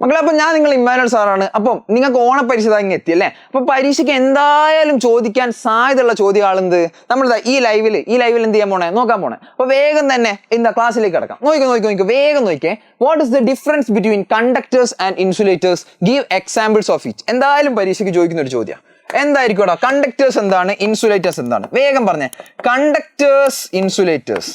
മക്കളെ, അപ്പൊ ഞാൻ നിങ്ങൾ ഇമ്മാനുവൽ സാറാണ്. അപ്പം നിങ്ങൾക്ക് ഓണപരീക്ഷ ഇങ്ങ് എത്തിയല്ലേ. അപ്പൊ പരീക്ഷയ്ക്ക് എന്തായാലും ചോദിക്കാൻ സാധ്യതയുള്ള ചോദ്യമാണെന്ത് നമ്മൾ ഈ ലൈവിൽ എന്ത് ചെയ്യാൻ പോണേ, നോക്കാൻ പോണേ. അപ്പൊ വേഗം തന്നെ എന്താ ക്ലാസ്സിലേക്ക് കിടക്കാം. നോക്കിക്കോ വേഗം നോക്കിക്കേ. What is the difference between conductors and insulators? Give examples of it. എന്തായാലും പരീക്ഷയ്ക്ക് ചോദിക്കുന്ന ഒരു ചോദ്യം എന്തായിരിക്കും? കണ്ടക്ടേഴ്സ് എന്താണ്, ഇൻസുലേറ്റേഴ്സ് എന്താണ്? വേഗം പറഞ്ഞേ. Conductors, insulators.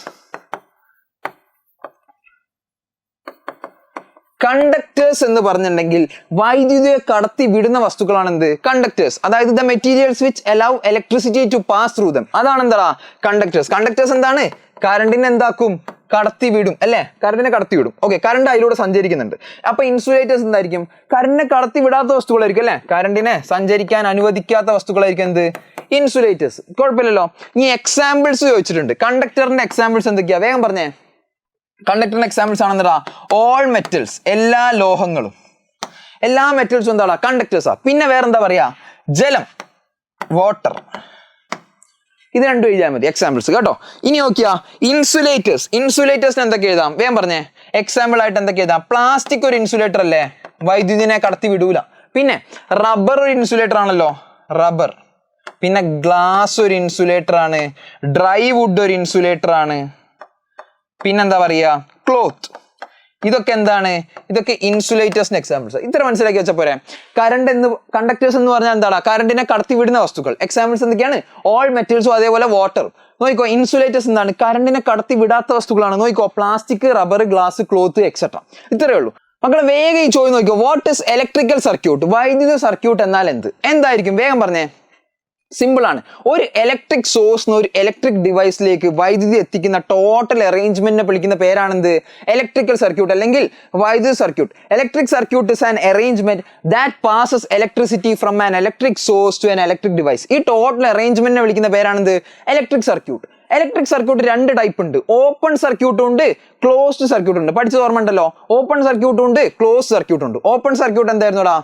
കണ്ടക്ടേഴ്സ് എന്ന് പറഞ്ഞിട്ടുണ്ടെങ്കിൽ വൈദ്യുതിയെ കടത്തി വിടുന്ന വസ്തുക്കളാണ് എന്ത്? കണ്ടക്ടേഴ്സ്. അതായത് the materials which allow electricity to pass through them. അതാണ് എന്താ കണ്ടക്ടേഴ്സ്. കണ്ടക്ടേഴ്സ് എന്താണ്? കറണ്ടിനെ എന്താക്കും? കടത്തി വിടും അല്ലെ? കറണ്ടിനെ കടത്തി വിടും. ഓക്കെ, കറണ്ട് അതിലൂടെ സഞ്ചരിക്കുന്നുണ്ട്. അപ്പൊ ഇൻസുലേറ്റേഴ്സ് എന്തായിരിക്കും? കറണ്ടിനെ കടത്തി വിടാത്ത വസ്തുക്കളായിരിക്കും അല്ലെ? കറണ്ടിനെ സഞ്ചരിക്കാൻ അനുവദിക്കാത്ത വസ്തുക്കളായിരിക്കും എന്ത്? ഇൻസുലേറ്റേഴ്സ്. കുഴപ്പമില്ലല്ലോ. ഇനി എക്സാമ്പിൾസ് ചോദിച്ചിട്ടുണ്ട്. കണ്ടക്ടറിന്റെ എക്സാമ്പിൾസ് എന്തൊക്കെയാ? വേഗം പറഞ്ഞേ. കണ്ടക്ടറിന്റെ എക്സാമ്പിൾസ് ആണെന്താ? ഓൾ മെറ്റൽസ്, എല്ലാ ലോഹങ്ങളും, എല്ലാ മെറ്റൽസും എന്താ കണ്ടക്ടേഴ്സാ. പിന്നെ വേറെന്താ പറയാ? ജലം, വാട്ടർ. ഇത് രണ്ടും എഴുതിയാൽ മതി എക്സാമ്പിൾസ് കേട്ടോ. ഇനി നോക്കിയാ ഇൻസുലേറ്റേഴ്സ്. ഇൻസുലേറ്റേഴ്സിന് എന്തൊക്കെ എഴുതാം? വേഗം പറഞ്ഞേ. എക്സാമ്പിൾ ആയിട്ട് എന്തൊക്കെ എഴുതാം? പ്ലാസ്റ്റിക് ഒരു ഇൻസുലേറ്റർ അല്ലേ, വൈദ്യുതിനെ കടത്തി വിടൂല. പിന്നെ റബ്ബർ ഒരു ഇൻസുലേറ്റർ ആണല്ലോ, റബ്ബർ. പിന്നെ ഗ്ലാസ് ഒരു ഇൻസുലേറ്റർ ആണ്. ഡ്രൈ വുഡ് ഒരു ഇൻസുലേറ്റർ ആണ്. പിന്നെന്താ പറയാ? ക്ലോത്ത്. ഇതൊക്കെ എന്താണ്? ഇതൊക്കെ ഇൻസുലേറ്റേഴ്സിന്റെ എക്സാമ്പിൾസ്. ഇത്ര മനസ്സിലാക്കി വെച്ചാൽ പോരെ. കണ്ടക്ടേഴ്സ് എന്ന് പറഞ്ഞാൽ എന്താണ്? കറണ്ടിനെ കടത്തി വിടുന്ന വസ്തുക്കൾ. എക്സാമ്പിൾസ് എന്തൊക്കെയാണ്? ഓൾ മെറ്റൽസും അതേപോലെ വാട്ടർ. നോക്കിക്കോ, ഇൻസുലേറ്റേഴ്സ് എന്താണ്? കറണ്ടിനെ കടത്തി വിടാത്ത വസ്തുക്കളാണ്. നോക്കിക്കോ, plastic, rubber, glass, cloth etcetera. ഇത്രയേ ഉള്ളൂ മക്കളെ. വേഗം ഈ ചോദ്യം നോക്കിക്കോ. What is electrical circuit? വൈദ്യുത സർക്യൂട്ട് എന്നാൽ എന്തായിരിക്കും? വേഗം പറഞ്ഞേ. സിമ്പിൾ ആണ്. ഒരു ഇലക്ട്രിക് സോഴ്സ് ഒരു ഇലക്ട്രിക് ഡിവൈസിലേക്ക് വൈദ്യുതി എത്തിക്കുന്ന ടോട്ടൽ അറേഞ്ച്മെന്റിനെ വിളിക്കുന്ന പേരാണെന്ത്? ഇലക്ട്രിക്കൽ സർക്യൂട്ട് അല്ലെങ്കിൽ വൈദ്യുത സർക്യൂട്ട്. Electric circuit is an arrangement that passes electricity from an electric source to an electric device. ഈ ടോട്ടൽ അറേഞ്ച്മെന്റിനെ വിളിക്കുന്ന പേരാണെന്ത്? Electric circuit. ഇലക്ട്രിക് സർക്യൂട്ട് രണ്ട് ടൈപ്പ് ഉണ്ട്. ഓപ്പൺ സർക്യൂട്ടും ഉണ്ട്, ക്ലോസ്ഡ് സർക്യൂട്ട് ഉണ്ട്. പഠിച്ചത് ഓർമ്മ ഉണ്ടല്ലോ. ഓപ്പൺ സർക്യൂട്ടും ഉണ്ട്, ക്ലോസ്ഡ് സർക്യൂട്ട് ഉണ്ട്. ഓപ്പൺ സർക്യൂട്ട് എന്തായിരുന്നുടാ?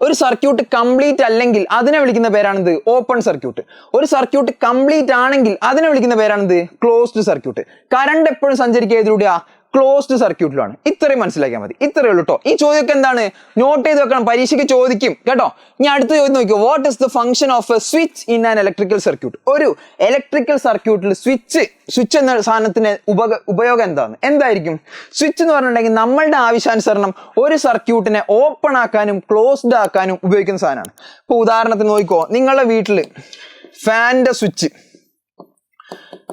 ഒരു സർക്യൂട്ട് കംപ്ലീറ്റ് അല്ലെങ്കിൽ അതിനെ വിളിക്കുന്ന പേരാണിത് ഓപ്പൺ സർക്യൂട്ട്. ഒരു സർക്യൂട്ട് കംപ്ലീറ്റ് ആണെങ്കിൽ അതിനെ വിളിക്കുന്ന പേരാണിത് ക്ലോസ്ഡ് സർക്യൂട്ട്. കറണ്ട് എപ്പോഴും സഞ്ചരിക്കുക ഏതിലൂടെയാ? ക്ലോസ്ഡ് സർക്യൂട്ടിലാണ്. ഇത്രയും മനസ്സിലാക്കിയാൽ മതി. ഇത്രയേ ഉള്ളൂ കേട്ടോ. ഈ ചോദ്യമൊക്കെ എന്താണ്? നോട്ട് ചെയ്ത് വെക്കണം, പരീക്ഷയ്ക്ക് ചോദിക്കും കേട്ടോ. ഇനി അടുത്ത ചോദ്യം നോക്കിയോ. What is the function of A switch in an electrical circuit? ഒരു ഇലക്ട്രിക്കൽ സർക്യൂട്ടിൽ സ്വിച്ച് എന്ന സാധനത്തിന് ഉപയോഗം എന്തായിരിക്കും? സ്വിച്ച് എന്ന് പറഞ്ഞിട്ടുണ്ടെങ്കിൽ നമ്മളുടെ ആവശ്യാനുസരണം ഒരു സർക്യൂട്ടിനെ ഓപ്പൺ ആക്കാനും ക്ലോസ്ഡ് ആക്കാനും ഉപയോഗിക്കുന്ന സാധനമാണ്. ഇപ്പൊ ഉദാഹരണത്തിന് നോക്കിക്കോ, നിങ്ങളുടെ വീട്ടില്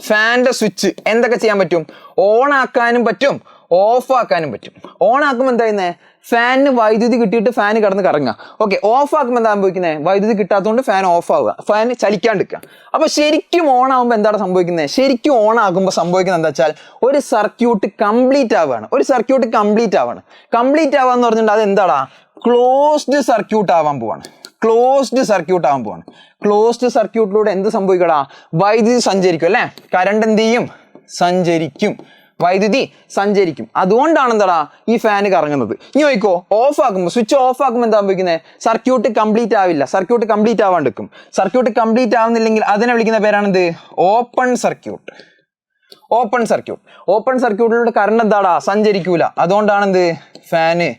ഫാനിന്റെ സ്വിച്ച് എന്തൊക്കെ ചെയ്യാൻ പറ്റും? ഓൺ ആക്കാനും പറ്റും, ഓഫ് ആക്കാനും പറ്റും. ഓൺ ആക്കുമ്പോൾ എന്താ ചെയ്യുന്നത്? ഫാനിന് വൈദ്യുതി കിട്ടിയിട്ട് ഫാൻ കിടന്ന് കറങ്ങുക. ഓക്കെ, ഓഫ് ആക്കുമ്പോൾ എന്താ സംഭവിക്കുന്നത്? വൈദ്യുതി കിട്ടാത്തതുകൊണ്ട് ഫാൻ ഓഫ് ആവുക, ഫാൻ ചലിക്കാണ്ടിരിക്കുക. അപ്പൊ ശരിക്കും ഓൺ ആകുമ്പോൾ എന്താണ് സംഭവിക്കുന്നത്? ശരിക്കും ഓൺ ആകുമ്പോൾ സംഭവിക്കുന്നത് എന്താ വെച്ചാൽ ഒരു സർക്യൂട്ട് കംപ്ലീറ്റ് ആവുകയാണ്. കംപ്ലീറ്റ് ആവാന്ന് പറഞ്ഞിട്ടുണ്ട്. അത് എന്താടാ? ക്ലോസ്ഡ് സർക്യൂട്ട് ആവാൻ പോവാണ്. ക്ലോസ്ഡ് സർക്യൂട്ടിലൂടെ എന്ത് സംഭവിക്കടാ? വൈദ്യുതി സഞ്ചരിക്കും അല്ലെ? കറണ്ട് എന്ത് ചെയ്യും? സഞ്ചരിക്കും. വൈദ്യുതി സഞ്ചരിക്കും. അതുകൊണ്ടാണ് എന്താടാ ഈ ഫാന് കറങ്ങുന്നത്. ഇനി നോക്കിക്കോ, സ്വിച്ച് ഓഫ് ആക്കുമ്പോൾ എന്താ സംഭവിക്കുന്നത്? സർക്യൂട്ട് കംപ്ലീറ്റ് ആവില്ല. സർക്യൂട്ട് കംപ്ലീറ്റ് ആവാണ്ടിരിക്കും. സർക്യൂട്ട് കംപ്ലീറ്റ് ആവുന്നില്ലെങ്കിൽ അതിനെ വിളിക്കുന്ന പേരാണെന്ത്? ഓപ്പൺ സർക്യൂട്ടിലൂടെ കറണ്ട് എന്താടാ? സഞ്ചരിക്കൂല. അതുകൊണ്ടാണ് എന്ത്? ഫാന്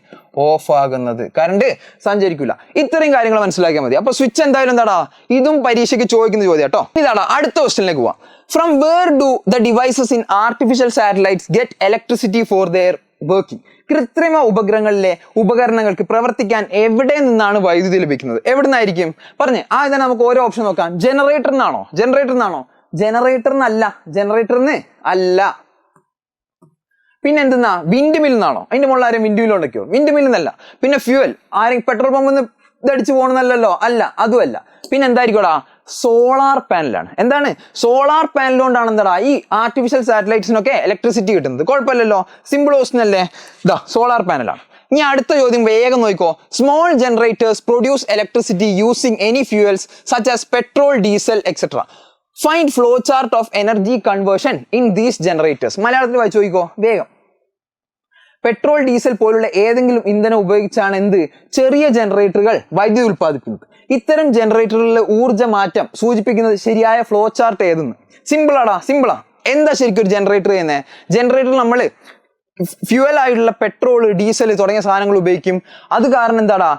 ഓഫ് ആകുന്നത്. കറണ്ട് സഞ്ചരിക്കില്ല. ഇത്രയും കാര്യങ്ങൾ മനസ്സിലാക്കിയാൽ മതി. അപ്പൊ സ്വിച്ച് എന്തായാലും എന്താടാ? ഇതും പരീക്ഷയ്ക്ക് ചോദിക്കുന്ന ചോദ്യം കേട്ടോ. ഇതാടാ അടുത്ത ക്വസ്റ്റ്യനിലേക്ക് പോവാം. From where do the devices in artificial satellites get electricity for their working? കൃത്രിമ ഉപകരണങ്ങൾക്ക് പ്രവർത്തിക്കാൻ എവിടെ നിന്നാണ് വൈദ്യുതി ലഭിക്കുന്നത്? എവിടെ നിന്നായിരിക്കും? പറഞ്ഞേ. ഇതിനെ നമുക്ക് ഓരോ ഓപ്ഷൻ നോക്കാം. ജനറേറ്ററിനാണോ? ജനറേറ്ററിന് അല്ല. പിന്നെ എന്തെന്നാ? വിൻഡ് മില്ലെന്നാണോ? അതിന്റെ മുകളിൽ ആരും വിൻഡ് മില്ല് ഉണ്ടാക്കിയോ? വിൻഡ് മില്ലെന്നല്ല. പിന്നെ ഫ്യൂവൽ ആരും പെട്രോൾ പമ്പിൽ നിന്ന് ഇതടിച്ചു പോകണമെന്നല്ലോ, അല്ല, അതുമല്ല. പിന്നെ എന്തായിരിക്കോടാ? സോളാർ പാനലാണ്. എന്താണ്? സോളാർ പാനൽ കൊണ്ടാണ് എന്താടാ ഈ ആർട്ടിഫിഷ്യൽ സാറ്റലൈറ്റ്സിനൊക്കെ ഇലക്ട്രിസിറ്റി കിട്ടുന്നത്. കുഴപ്പമില്ലല്ലോ, സിമ്പിൾ ക്വസ്റ്റ്യൻ അല്ലേ? സോളാർ പാനലാണ്. ഇനി അടുത്ത ചോദ്യം വേഗം നോക്കിക്കോ. Small generators produce electricity using any fuels such as petrol, diesel etcetera. Find flow chart of energy conversion in these generators. മലയാളത്തിൽ വായിച്ചു നോക്കിക്കോ വേഗം. പെട്രോൾ, ഡീസൽ പോലുള്ള ഏതെങ്കിലും ഇന്ധനം ഉപയോഗിച്ചാണ് ചെറിയ ജനറേറ്ററുകൾ വൈദ്യുതി ഉൽപ്പാദിപ്പിക്കുന്നത്. ഇത്തരം ജനറേറ്ററുകളിലെ ഊർജ്ജ മാറ്റം സൂചിപ്പിക്കുന്നത് ശരിയായ ഫ്ലോ ചാർട്ട് ഏതെന്ന്. സിമ്പിളാ. എന്താ ശരിക്കും ഒരു ജനറേറ്റർ ചെയ്യുന്നത്? ജനറേറ്റർ നമ്മൾ ഫ്യൂവൽ ആയിട്ടുള്ള പെട്രോൾ, ഡീസൽ തുടങ്ങിയ സാധനങ്ങൾ ഉപയോഗിക്കും. അത് കാരണം എന്താടാ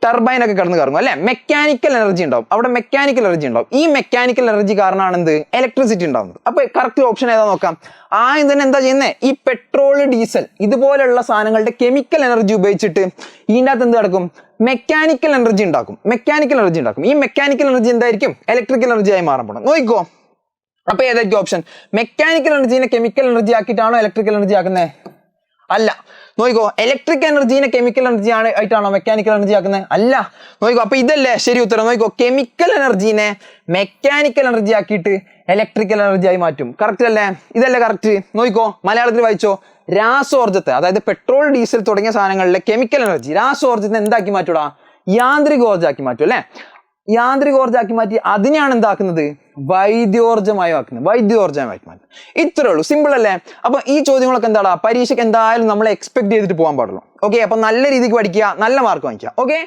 ടർബൈൻ ഒക്കെ കിടന്ന് കറങ്ങും അല്ലെ. മെക്കാനിക്കൽ എനർജി ഉണ്ടാവും അവിടെ, മെക്കാനിക്കൽ എനർജി ഉണ്ടാവും. ഈ മെക്കാനിക്കൽ എനർജി കാരണമാണ് എന്ത് ഇലക്ട്രിസിറ്റി ഉണ്ടാവുന്നത്. അപ്പൊ കറക്റ്റ് ഓപ്ഷൻ ഏതാ നോക്കാം. ആദ്യം തന്നെ എന്താ ചെയ്യുന്നത്, ഈ പെട്രോൾ, ഡീസൽ ഇതുപോലെയുള്ള സാധനങ്ങളുടെ കെമിക്കൽ എനർജി ഉപയോഗിച്ചിട്ട് ഇതിൻ്റെ അകത്ത് എന്ത് നടക്കും, മെക്കാനിക്കൽ എനർജി ഉണ്ടാക്കും. ഈ മെക്കാനിക്കൽ എനർജി എന്തായിരിക്കും, ഇലക്ട്രിക്കൽ എനർജി ആയി മാറാൻ പോകണം. നോക്കിക്കോ, അപ്പൊ ഏതായിരിക്കും ഓപ്ഷൻ, മെക്കാനിക്കൽ എനർജീനെ കെമിക്കൽ എനർജി ആക്കിയിട്ടാണോ ഇലക്ട്രിക്കൽ എനർജി ആക്കുന്നത്? അല്ല. നോക്കിക്കോ, ഇലക്ട്രിക് എനർജീനെ കെമിക്കൽ എനർജി ആയിട്ടാണോ മെക്കാനിക്കൽ എനർജി ആക്കുന്നത്? അല്ല. നോക്കിക്കോ, അപ്പൊ ഇതല്ലേ ശരി ഉത്തരം. നോക്കിക്കോ, കെമിക്കൽ എനർജീനെ മെക്കാനിക്കൽ എനർജി ആക്കിയിട്ട് ഇലക്ട്രിക്കൽ എനർജി ആയി മാറ്റും. കറക്റ്റ് അല്ലേ? ഇതല്ലേ കറക്റ്റ്. നോക്കിക്കോ, മലയാളത്തിൽ വായിച്ചോ. രാസോർജത്തെ, അതായത് പെട്രോൾ, ഡീസൽ തുടങ്ങിയ സാധനങ്ങളിലെ കെമിക്കൽ എനർജി രാസോർജത്തെ എന്താക്കി മാറ്റൂടാ, യാന്ത്രികോർജ്ജാക്കി മാറ്റും അല്ലെ. യാന്ത്രികോർജ്ജാക്കി മാറ്റി അതിനെയാണ് എന്താക്കുന്നത്, വൈദ്യോർജ്ജമായി മാറ്റുന്നത്. ഇത്രേ ഉള്ളൂ, സിമ്പിൾ അല്ലേ. അപ്പൊ ഈ ചോദ്യങ്ങളൊക്കെ എന്താടാ പരീക്ഷയ്ക്ക് എന്തായാലും നമ്മൾ എക്സ്പെക്ട് ചെയ്തിട്ട് പോകാൻ പാടുള്ളൂ. ഓക്കെ, അപ്പൊ നല്ല രീതിക്ക് പഠിക്കുക, നല്ല മാർക്ക് വാങ്ങിക്കുക. ഓക്കെ.